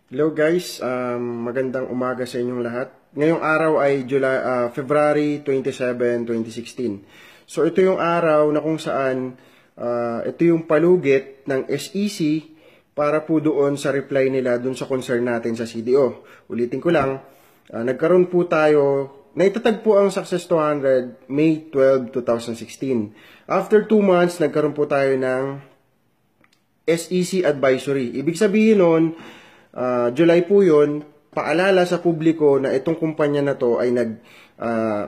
Hello guys, magandang umaga sa inyong lahat. Ngayong araw ay February 27, 2016. So ito yung araw na kung saan ito yung palugit ng SEC para po doon sa reply nila doon sa concern natin sa CDO. Ulitin ko lang, nagkaroon po tayo, naitatag po ang Success 200 May 12, 2016. After 2 months, nagkaroon po tayo ng SEC advisory. Ibig sabihin nun, July po yun, paalala sa publiko na itong kumpanya na to ay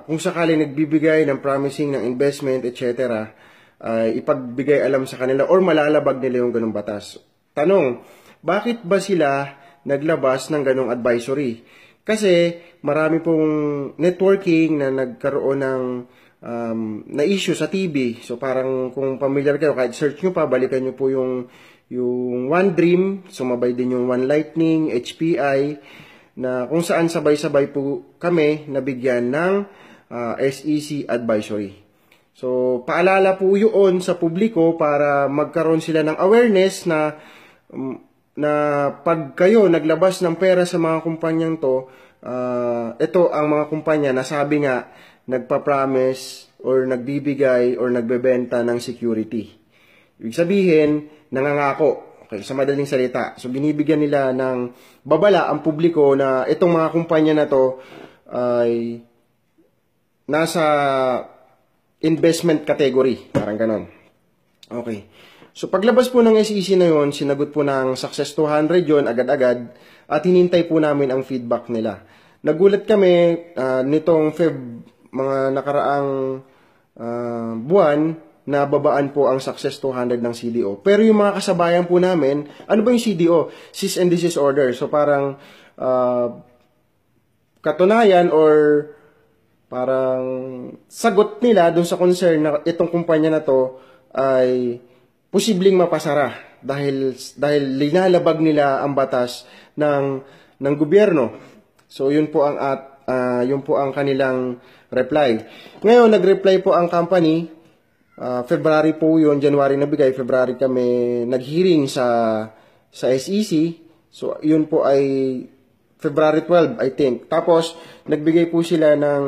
kung sakali nagbibigay ng promising ng investment, etc., ay ipagbigay alam sa kanila or malalabag nila yung ganung batas. Tanong, bakit ba sila naglabas ng ganung advisory? Kasi marami pong networking na nagkaroon ng na issue sa TV. So parang kung familiar kayo, kahit search nyo pa, balikan nyo po yung One Dream, sumabay din yung One Lightning, HPI, na kung saan sabay-sabay po kami nabigyan ng SEC advisory. So, paalala po yun sa publiko para magkaroon sila ng awareness na pag kayo naglabas ng pera sa mga kumpanyang to, ito ang mga kumpanya na sabi nga, nagpa-promise or nagbibigay or nagbebenta ng security. Ibig sabihin, nangangako. Okay, sa madaling salita. So, binibigyan nila ng babala ang publiko na itong mga kumpanya na to ay nasa investment category. Parang ganon. Okay. So, paglabas po ng SEC na yon, sinagot po ng Success 200 yon agad-agad at hinintay po namin ang feedback nila. Nagulat kami nitong mga nakaraang buwan na babaan po ang Success 200 ng CDO. Pero yung mga kasabayan po namin, ano ba yung CDO? Cease and Desist Order. So parang katunayan or parang sagot nila dun sa concern na itong kumpanya na to ay posibleng mapasara dahil linalabag nila ang batas ng gobyerno. So yun po ang kanilang reply. Ngayon nag-reply po ang company. February po yun, January nabigay, February kami nag-hearing sa SEC. So, yun po ay February 12, I think. Tapos, nagbigay po sila ng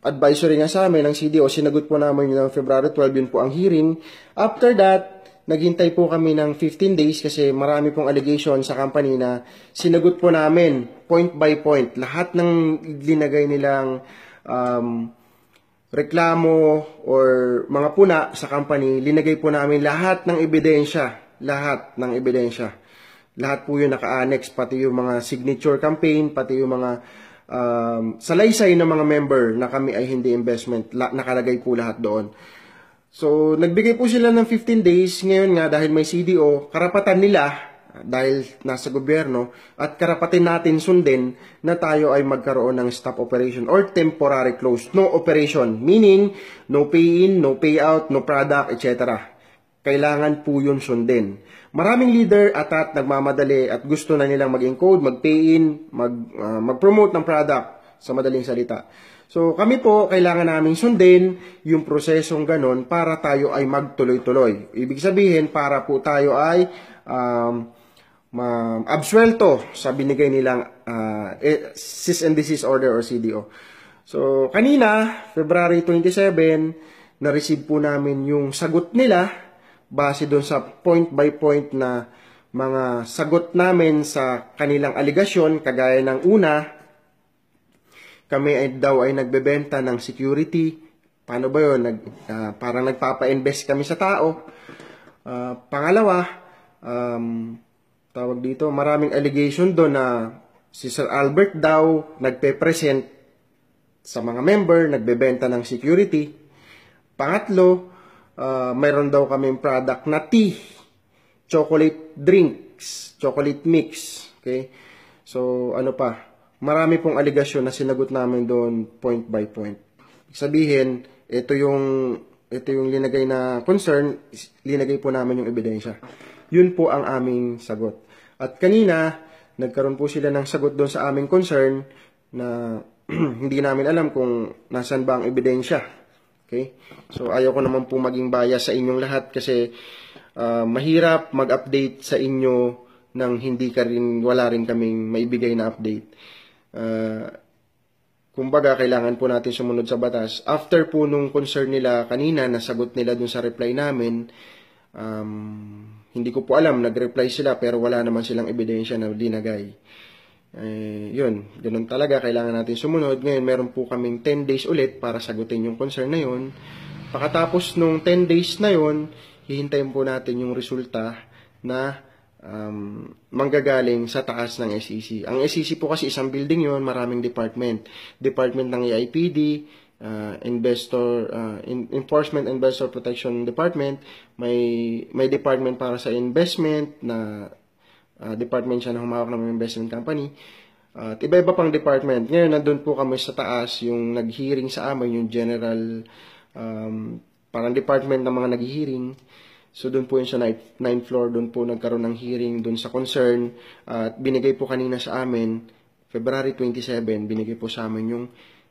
advisory nga sa amin ng CDO. Sinagot po namin yun ng February 12, yun po ang hearing. After that, naghintay po kami ng 15 days kasi marami pong allegation sa company na sinagot po namin point by point. Lahat ng linagay nilang reklamo or mga puna sa company, linagay po namin lahat ng ebidensya. Lahat ng ebidensya. Lahat po yun naka-annex, pati yung mga signature campaign, pati yung mga salaysay ng mga member na kami ay hindi investment. Nakalagay po lahat doon. So, nagbigay po sila ng 15 days. Ngayon nga, dahil may CDO, karapatan nila dahil nasa gobyerno at karapatan natin sundin na tayo ay magkaroon ng stop operation or temporary close. No operation, meaning no pay-in, no payout, no product, etc. Kailangan po yun sundin. Maraming leader at nagmamadali at gusto na nilang mag-encode, mag-pay-in, mag-promote ng product sa madaling salita. So kami po, kailangan namin sundin yung prosesong ganon para tayo ay magtuloy-tuloy. Ibig sabihin, para po tayo ay absuelto sa binigay nilang Cease and Desist Order or CDO. So, kanina, February 27, na-receive po namin yung sagot nila base doon sa point by point na mga sagot namin sa kanilang aligasyon. Kagaya ng una, kami daw ay nagbebenta ng security. Paano ba yun? Parang nagpapa-invest kami sa tao. Pangalawa, tawag dito, maraming allegation doon na si Sir Albert daw nagpe-present sa mga member, nagbebenta ng security. Pangatlo, mayroon daw kaming product na tea, chocolate drinks, chocolate mix. Okay? So, ano pa? Marami pong allegation na sinagot namin doon point by point. Sabihin, ito yung linagay na concern, linagay po namin yung ebidensya. Yun po ang aming sagot. At kanina, nagkaroon po sila ng sagot doon sa aming concern na hindi namin alam kung nasan ba ang ebidensya. Okay? So, ayaw ko naman po maging bias sa inyong lahat kasi mahirap mag-update sa inyo nang wala rin kaming maibigay na update. Kumbaga, kailangan po natin sumunod sa batas. After po nung concern nila kanina, nasagot nila dun sa reply namin, hindi ko po alam, nag-reply sila pero wala naman silang ebidensya na dinagay. Yun, ganun talaga, kailangan natin sumunod. Ngayon, meron po kaming 10 days ulit para sagutin yung concern na yun. Pagkatapos nung 10 days na yun, hihintayin po natin yung resulta na manggagaling sa taas ng SEC. Ang SEC po kasi isang building yon, maraming department. Department ng EIPD, Enforcement Investor Protection Department, may department para sa investment na department siya na humawak ng investment company. At iba-iba pang department. Ngayon, nandun po kami sa taas, yung nag-hearing sa amin, yung general, parang department ng mga nag-hearing. So, doon po yun sa 9th floor, doon po nagkaroon ng hearing doon sa concern. At binigay po kanina sa amin, February 27, binigay po sa amin yung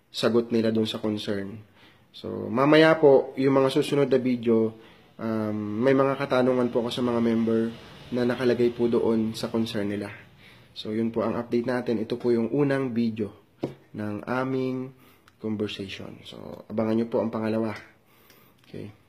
sagot nila doon sa concern. So, mamaya po, yung mga susunod na video, may mga katanungan po ako sa mga member na nakalagay po doon sa concern nila. So, yun po ang update natin. Ito po yung unang video ng aming conversation. So, abangan nyo po ang pangalawa. Okay.